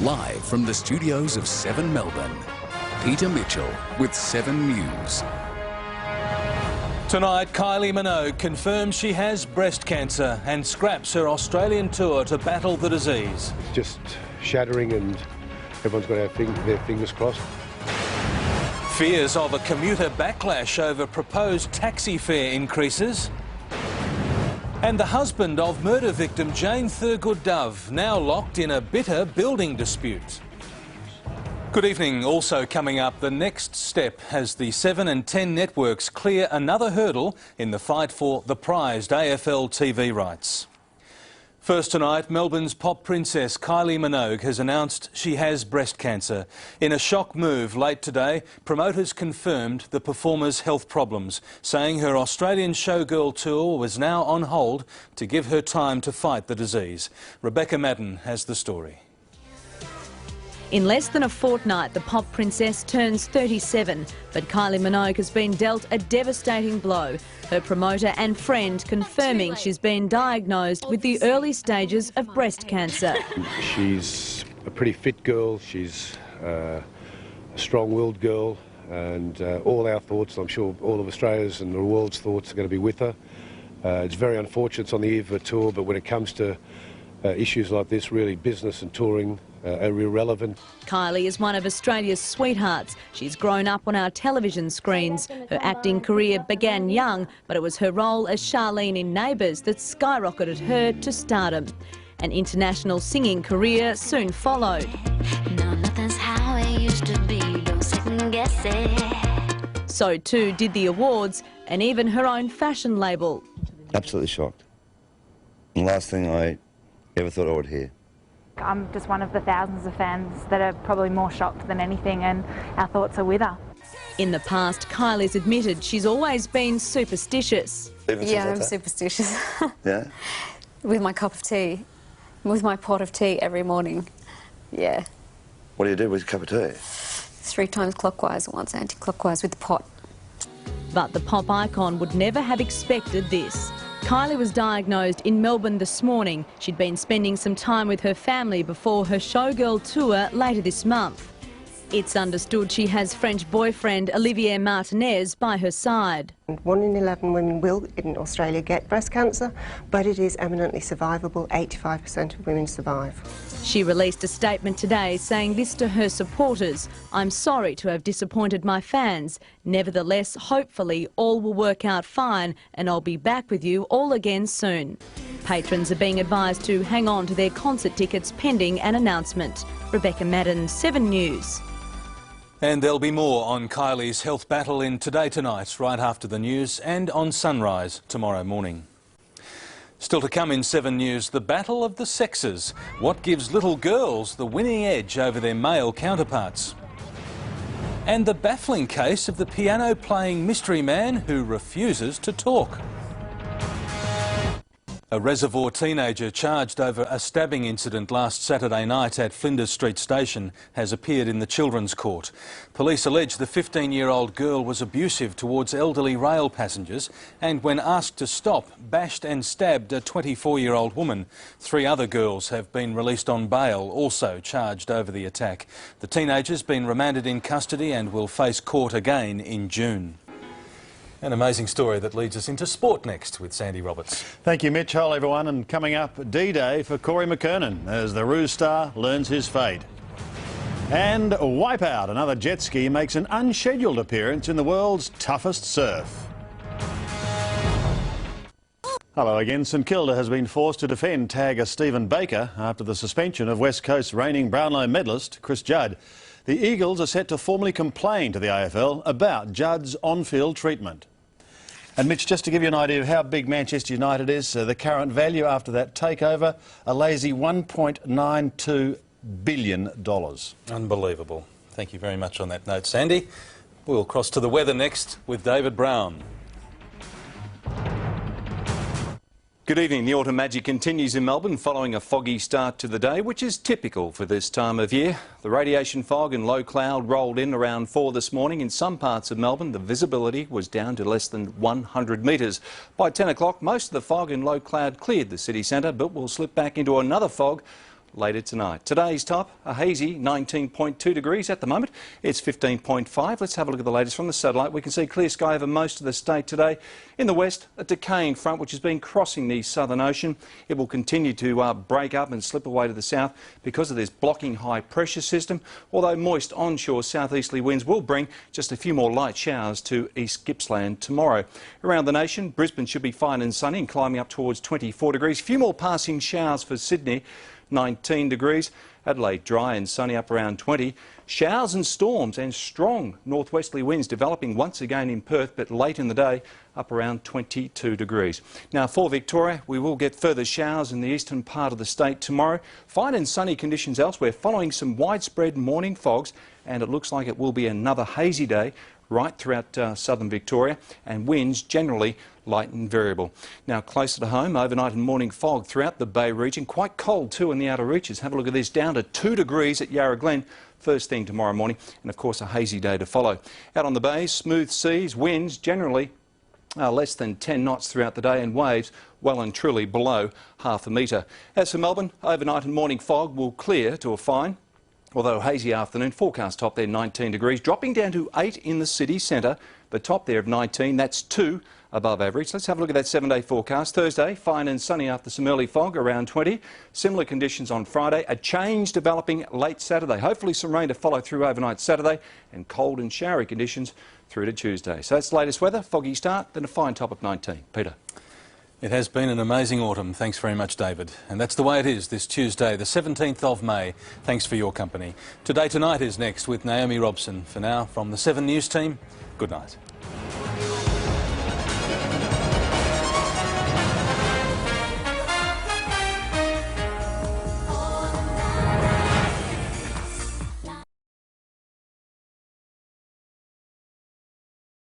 Live from the studios of 7 Melbourne, Peter Mitchell with 7 News. Tonight, Kylie Minogue confirms she has breast cancer and scraps her Australian tour to battle the disease. Just shattering, and everyone's got their fingers crossed. Fears of a commuter backlash over proposed taxi fare increases. And the husband of murder victim Jane Thurgood Dove now locked in a bitter building dispute. Good evening. Also coming up, the next step as the 7 and 10 networks clear another hurdle in the fight for the prized AFL TV rights. First tonight, Melbourne's pop princess Kylie Minogue has announced she has breast cancer. In a shock move late today, promoters confirmed the performer's health problems, saying her Australian showgirl tour was now on hold to give her time to fight the disease. Rebecca Madden has the story. In less than a fortnight, the pop princess turns 37, but Kylie Minogue has been dealt a devastating blow. Her promoter and friend confirming she's been diagnosed with the early stages of breast cancer. She's a pretty fit girl, she's a strong-willed girl, and all our thoughts, I'm sure all of Australia's and the world's thoughts are going to be with her. It's very unfortunate it's on the eve of a tour, but when it comes to issues like this, really business and touring are irrelevant. Kylie is one of Australia's sweethearts. She's grown up on our television screens. Her acting career began young, but it was her role as Charlene in Neighbours that skyrocketed her to stardom. An international singing career soon followed. No, nothing's how it used to be, don't second guess it. So too did the awards and even her own fashion label. Absolutely shocked. The last thing I ever thought I would hear. I'm just one of the thousands of fans that are probably more shocked than anything, and our thoughts are with her. In the past, Kylie's admitted she's always been superstitious. Yeah, I'm superstitious. Yeah? With my cup of tea, with my pot of tea every morning. Yeah. What do you do with a cup of tea? 3 times clockwise, once anti-clockwise with the pot. But the pop icon would never have expected this. Kylie was diagnosed in Melbourne this morning. She'd been spending some time with her family before her showgirl tour later this month. It's understood she has French boyfriend Olivier Martinez by her side. 1 in 11 women will in Australia get breast cancer, but it is eminently survivable. 85% of women survive. She released a statement today saying this to her supporters: "I'm sorry to have disappointed my fans. Nevertheless, hopefully all will work out fine and I'll be back with you all again soon." Patrons are being advised to hang on to their concert tickets pending an announcement. Rebecca Madden, 7 News. And there'll be more on Kylie's health battle in Today Tonight, right after the news, and on Sunrise tomorrow morning. Still to come in 7 News, the battle of the sexes. What gives little girls the winning edge over their male counterparts? And the baffling case of the piano-playing mystery man who refuses to talk. A Reservoir teenager charged over a stabbing incident last Saturday night at Flinders Street Station has appeared in the Children's Court. Police allege the 15-year-old girl was abusive towards elderly rail passengers and, when asked to stop, bashed and stabbed a 24-year-old woman. 3 other girls have been released on bail, also charged over the attack. The teenager's been remanded in custody and will face court again in June. An amazing story that leads us into sport next with Sandy Roberts. Thank you, Mitch. Hello, everyone. And coming up, D-Day for Corey McKernan as the Roos star learns his fate. And Wipeout, another jet ski, makes an unscheduled appearance in the world's toughest surf. Hello again. St Kilda has been forced to defend tagger Stephen Baker after the suspension of West Coast's reigning Brownlow medalist Chris Judd. The Eagles are set to formally complain to the AFL about Judd's on-field treatment. And Mitch, just to give you an idea of how big Manchester United is, the current value after that takeover, a lazy $1.92 billion. Unbelievable. Thank you very much on that note, Sandy. We'll cross to the weather next with David Brown. Good evening. The autumn magic continues in Melbourne following a foggy start to the day, which is typical for this time of year. The radiation fog and low cloud rolled in around 4 this morning. In some parts of Melbourne, the visibility was down to less than 100 metres. By 10 o'clock, most of the fog and low cloud cleared the city centre, but will slip back into another fog later tonight. Today's top, a hazy 19.2 degrees at the moment. It's 15.5. Let's have a look at the latest from the satellite. We can see clear sky over most of the state today. In the west, a decaying front which has been crossing the Southern Ocean. It will continue to break up and slip away to the south because of this blocking high pressure system, although moist onshore southeasterly winds will bring just a few more light showers to East Gippsland tomorrow. Around the nation, Brisbane should be fine and sunny and climbing up towards 24 degrees. A few more passing showers for Sydney, 19 degrees. Adelaide dry and sunny, up around 20. Showers and storms and strong northwesterly winds developing once again in Perth, but late in the day up around 22 degrees. Now for Victoria, we will get further showers in the eastern part of the state tomorrow. Fine and sunny conditions elsewhere following some widespread morning fogs, and it looks like it will be another hazy day right throughout southern Victoria, and winds generally light and variable. Now closer to home, overnight and morning fog throughout the Bay region. Quite cold too in the outer reaches. Have a look at this, down to 2 degrees at Yarra Glen first thing tomorrow morning, and of course a hazy day to follow. Out on the bay, smooth seas, winds generally less than 10 knots throughout the day, and waves well and truly below half a metre. As for Melbourne, overnight and morning fog will clear to a fine, although hazy afternoon. Forecast top there 19 degrees, dropping down to 8 in the city centre. The top there of 19, that's 2 above average. Let's have a look at that 7-day forecast. Thursday, fine and sunny after some early fog, around 20. Similar conditions on Friday. A change developing late Saturday. Hopefully some rain to follow through overnight Saturday, and cold and showery conditions through to Tuesday. So that's the latest weather. Foggy start, then a fine top of 19. Peter. It has been an amazing autumn. Thanks very much, David. And that's the way it is this Tuesday, the 17th of May. Thanks for your company. Today Tonight is next with Naomi Robson. For now, from the 7 News team, good night.